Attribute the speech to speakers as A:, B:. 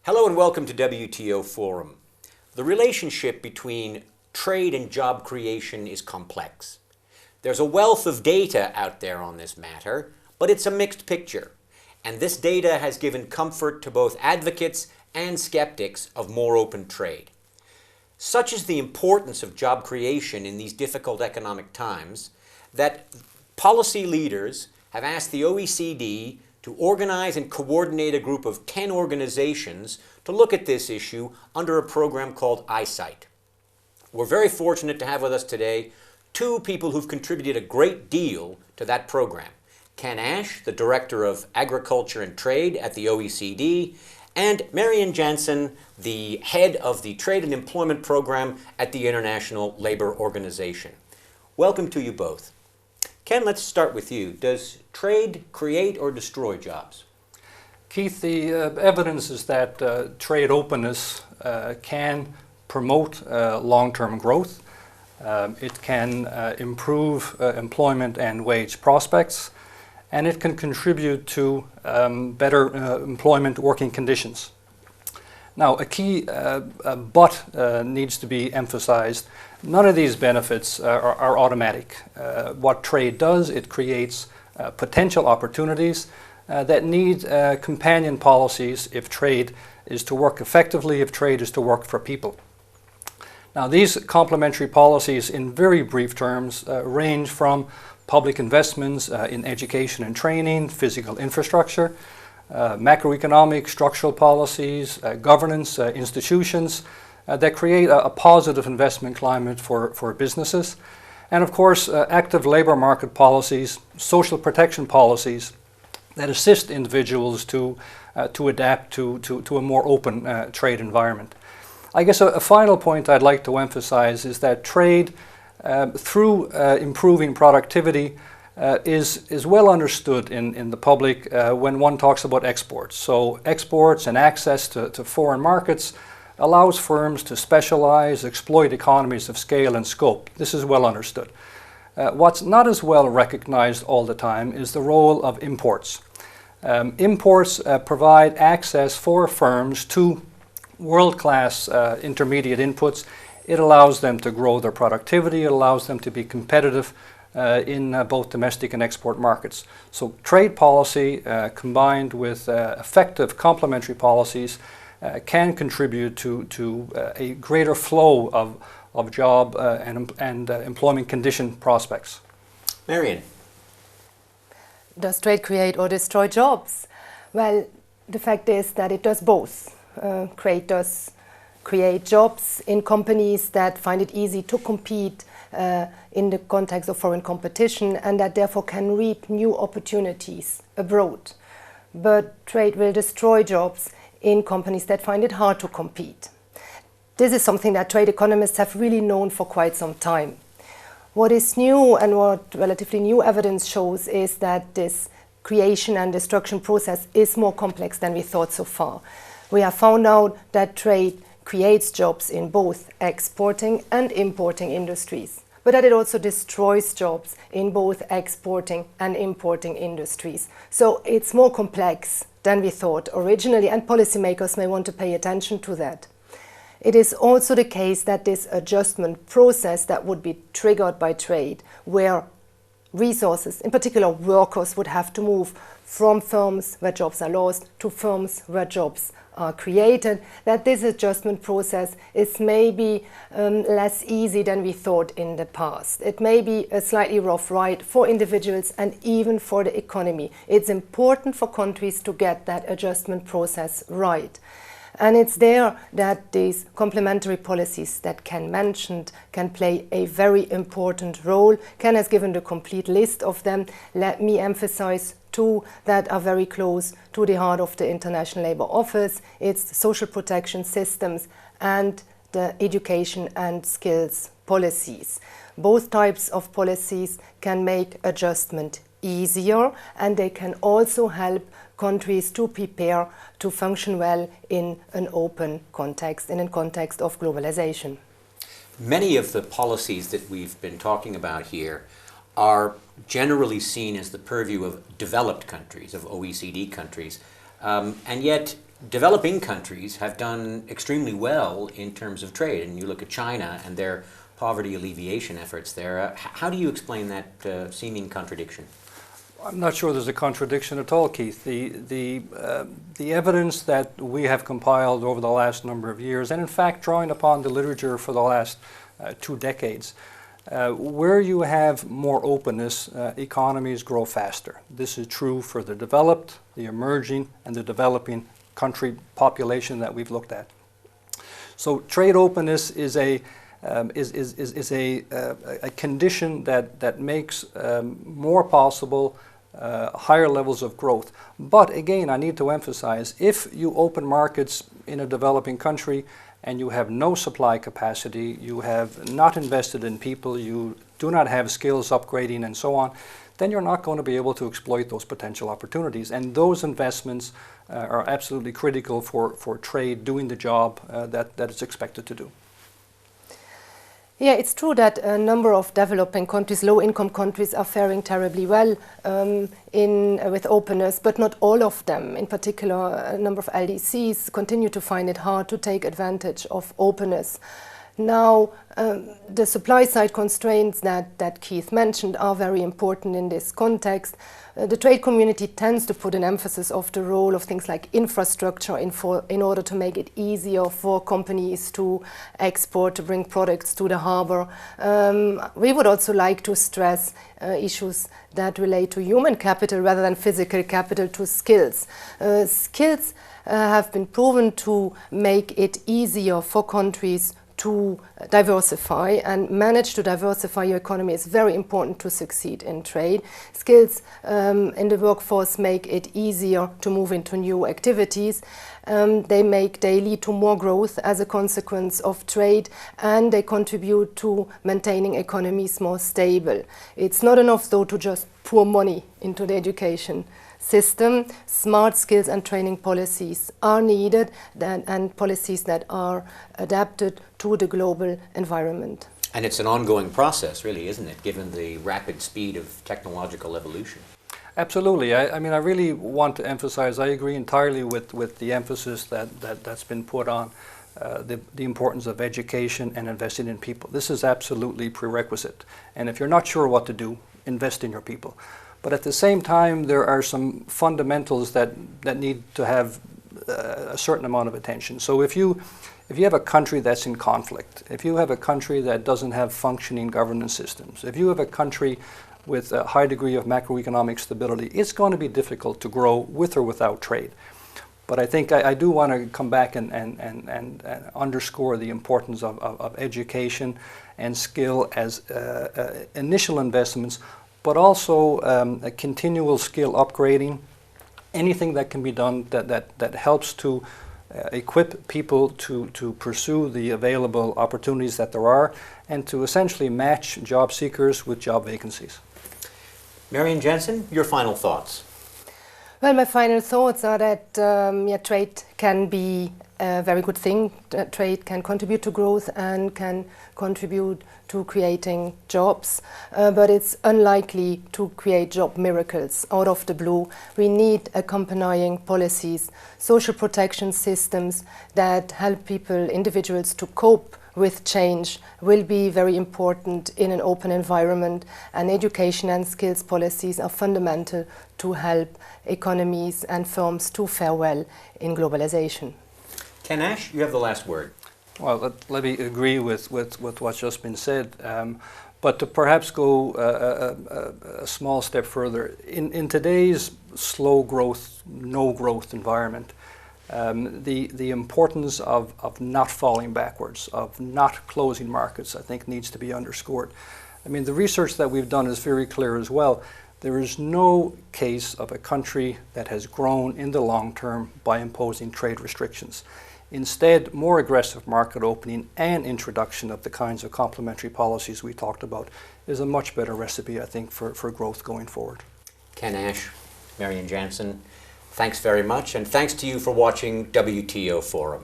A: Hello and welcome to WTO Forum. The relationship between trade and job creation is complex. There's a wealth of data out there on this matter, but it's a mixed picture. And this data has given comfort to both advocates and skeptics of more open trade. Such is the importance of job creation in these difficult economic times that policy leaders have asked the OECD to organize and coordinate a group of 10 organizations to look at this issue under a program called Eyesight. We're very fortunate to have with us today two people who've contributed a great deal to that program. Ken Ash, the Director of Agriculture and Trade at the OECD, and Marion Jansen, the head of the Trade and Employment Program at the International Labour Organization. Welcome to you both. Ken, let's start with you. Does trade create or destroy jobs?
B: Keith, the evidence is that trade openness can promote long-term growth. It can improve employment and wage prospects, and it can contribute to better employment working conditions. Now, a key but needs to be emphasized. None of these benefits are automatic. What trade does, it creates potential opportunities that need companion policies if trade is to work effectively, if trade is to work for people. Now, these complementary policies, in very brief terms, range from public investments in education and training, physical infrastructure, macroeconomic, structural policies, governance, institutions that create a positive investment climate for businesses, and of course active labor market policies, social protection policies that assist individuals to adapt to a more open trade environment. I guess a final point I'd like to emphasize is that trade, through improving productivity, is well understood in the public when one talks about exports. So exports and access to foreign markets allows firms to specialize, exploit economies of scale and scope. This is well understood. What's not as well recognized all the time is the role of imports. Imports provide access for firms to world-class intermediate inputs. It allows them to grow their productivity. It allows them to be competitive in both domestic and export markets. So trade policy combined with effective complementary policies can contribute to a greater flow of job and employment condition prospects.
A: Marion.
C: Does trade create or destroy jobs? Well, the fact is that it does both. Trade does create jobs in companies that find it easy to compete in the context of foreign competition and that therefore can reap new opportunities abroad. But trade will destroy jobs in companies that find it hard to compete. This is something that trade economists have really known for quite some time. What is new and what relatively new evidence shows is that this creation and destruction process is more complex than we thought so far. We have found out that trade creates jobs in both exporting and importing industries, but that it also destroys jobs in both exporting and importing industries. So it's more complex than we thought originally, and policymakers may want to pay attention to that. It is also the case that this adjustment process that would be triggered by trade, where resources, in particular workers, would have to move from firms where jobs are lost to firms where jobs are created, that this adjustment process is maybe less easy than we thought in the past. It may be a slightly rough ride for individuals and even for the economy. It's important for countries to get that adjustment process right. And it's there that these complementary policies that Ken mentioned can play a very important role. Ken has given the complete list of them. Let me emphasize two that are very close to the heart of the International Labour Office. It's the social protection systems and the education and skills policies. Both types of policies can make adjustment easier, and they can also help countries to prepare to function well in an open context, in a context of globalization.
A: Many of the policies that we've been talking about here are generally seen as the purview of developed countries, of OECD countries. And yet Developing countries have done extremely well in terms of trade, and you look at China and their poverty alleviation efforts there. How do you explain that seeming contradiction?
B: I'm not sure there's a contradiction at all, Keith. The evidence that we have compiled over the last number of years, and in fact drawing upon the literature for the last 2 decades, where you have more openness, economies grow faster. This is true for the developed, the emerging, and the developing country population that we've looked at. So trade openness is a condition that makes more possible higher levels of growth. But again, I need to emphasize, if you open markets in a developing country and you have no supply capacity, you have not invested in people, you do not have skills upgrading and so on, then you're not going to be able to exploit those potential opportunities. And those investments are absolutely critical for trade doing the job that it's expected to do.
C: Yeah, it's true that a number of developing countries, low-income countries, are faring terribly well with openness, but not all of them. In particular, a number of LDCs continue to find it hard to take advantage of openness. Now, the supply side constraints that Keith mentioned are very important in this context. The trade community tends to put an emphasis of the role of things like infrastructure in order to make it easier for companies to export, to bring products to the harbor. We would also like to stress issues that relate to human capital rather than physical capital, to skills. Skills have been proven to make it easier for countries to diversify, and manage to diversify your economy is very important to succeed in trade. Skills in the workforce make it easier to move into new activities. They lead to more growth as a consequence of trade, and they contribute to maintaining economies more stable. It's not enough, though, to just pour money into the education system. Smart skills and training policies are needed, and policies that are adapted to the global environment.
A: And it's an ongoing process, really, isn't it, given the rapid speed of technological evolution?
B: Absolutely. I mean, I really want to emphasize, I agree entirely with the emphasis that's been put on the importance of education and investing in people. This is absolutely prerequisite. And if you're not sure what to do, invest in your people. But at the same time, there are some fundamentals that need to have a certain amount of attention. So if you have a country that's in conflict, if you have a country that doesn't have functioning governance systems, if you have a country with a high degree of macroeconomic stability, it's going to be difficult to grow with or without trade. But I think I do want to come back and underscore the importance of education and skill as initial investments, but also a continual skill upgrading. Anything that can be done that helps to equip people to pursue the available opportunities that there are, and to essentially match job seekers with job vacancies.
A: Marion Jansen, your final thoughts.
C: Well, my final thoughts are that trade can be a very good thing. Trade can contribute to growth and can contribute to creating jobs, but it's unlikely to create job miracles out of the blue. We need accompanying policies, social protection systems that help people, individuals, to cope with change will be very important in an open environment, and education and skills policies are fundamental to help economies and firms to fare well in globalization.
A: Ken Ash, you have the last word.
B: Well, let me agree with what's just been said, but to perhaps go a small step further. In today's slow growth, no growth environment, the importance of not falling backwards, of not closing markets, I think needs to be underscored. I mean, the research that we've done is very clear as well. There is no case of a country that has grown in the long term by imposing trade restrictions. Instead, more aggressive market opening and introduction of the kinds of complementary policies we talked about is a much better recipe, I think, for growth going forward.
A: Ken Ash, Marion Jansen, thanks very much, and thanks to you for watching WTO Forum.